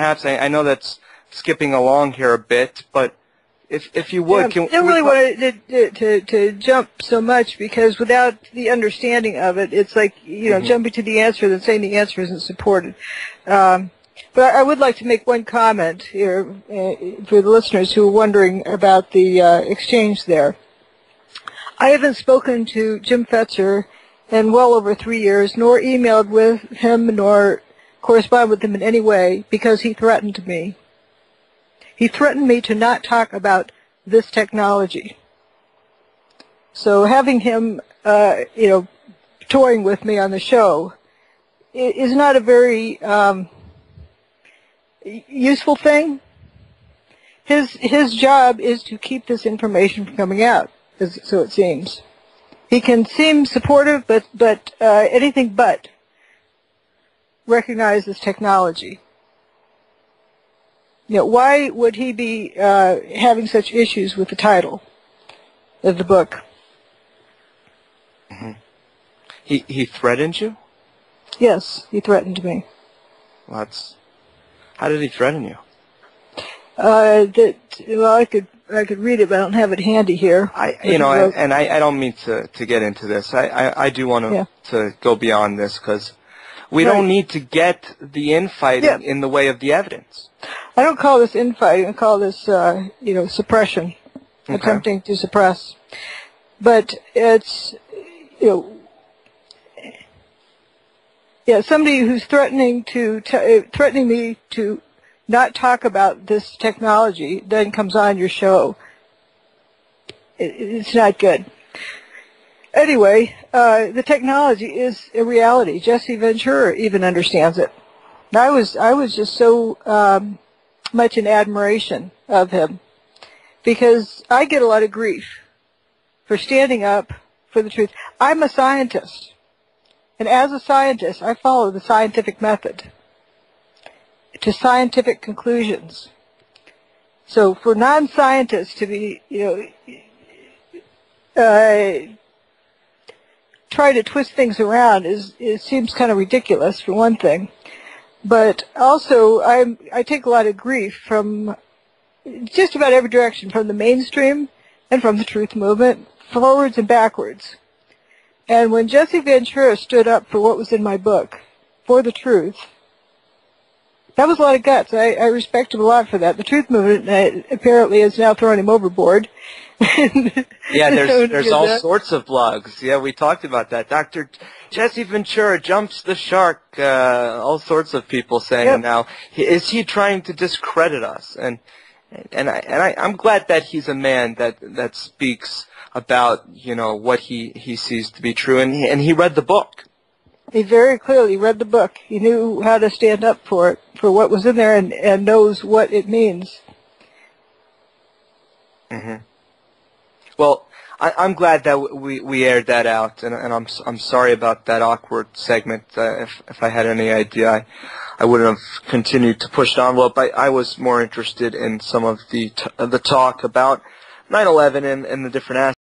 perhaps I know that's skipping along here a bit, but if you would, I don't really want to jump so much, because without the understanding of it, it's like, jumping to the answer and saying the answer isn't supported. But I would like to make one comment here for the listeners who are wondering about the exchange there. I haven't spoken to Jim Fetzer in well over 3 years, nor emailed with him, nor corresponded with him in any way, because he threatened me. He threatened me to not talk about this technology. So having him, touring with me on the show is not a very useful thing. His job is to keep this information from coming out, so it seems. He can seem supportive, but anything but recognize this technology. Why would he be having such issues with the title of the book? Mm-hmm. He threatened you? Yes, he threatened me. Well, how did he threaten you? I could read it, but I don't have it handy here. I don't mean to get into this. I do want to go beyond this, because we don't need to get the infighting in the way of the evidence. I don't call this infighting. I call this, suppression, attempting to suppress. But it's, somebody who's threatening me to not talk about this technology then comes on your show. It's not good. Anyway, the technology is a reality. Jesse Ventura even understands it. I was just so much in admiration of him, because I get a lot of grief for standing up for the truth. I'm a scientist, and as a scientist, I follow the scientific method to scientific conclusions. So for non-scientists to be, try to twist things around it seems kind of ridiculous, for one thing. But also, I take a lot of grief from just about every direction, from the mainstream and from the truth movement, forwards and backwards. And when Jesse Ventura stood up for what was in my book, for the truth, that was a lot of guts. I respect him a lot for that. The truth movement apparently has now thrown him overboard. Yeah, there's all sorts of blogs. Yeah, we talked about that. Dr. Jesse Ventura jumps the shark. All sorts of people saying now, is he trying to discredit us? And I'm glad that he's a man that speaks about what he sees to be true, and he read the book. He very clearly read the book. He knew how to stand up for it, for what was in there, and knows what it means. Mm-hmm. Well, I'm glad that we aired that out, and I'm sorry about that awkward segment. If I had any idea, I wouldn't have continued to push the envelope. I was more interested in some of the talk about 9/11 and the different aspects.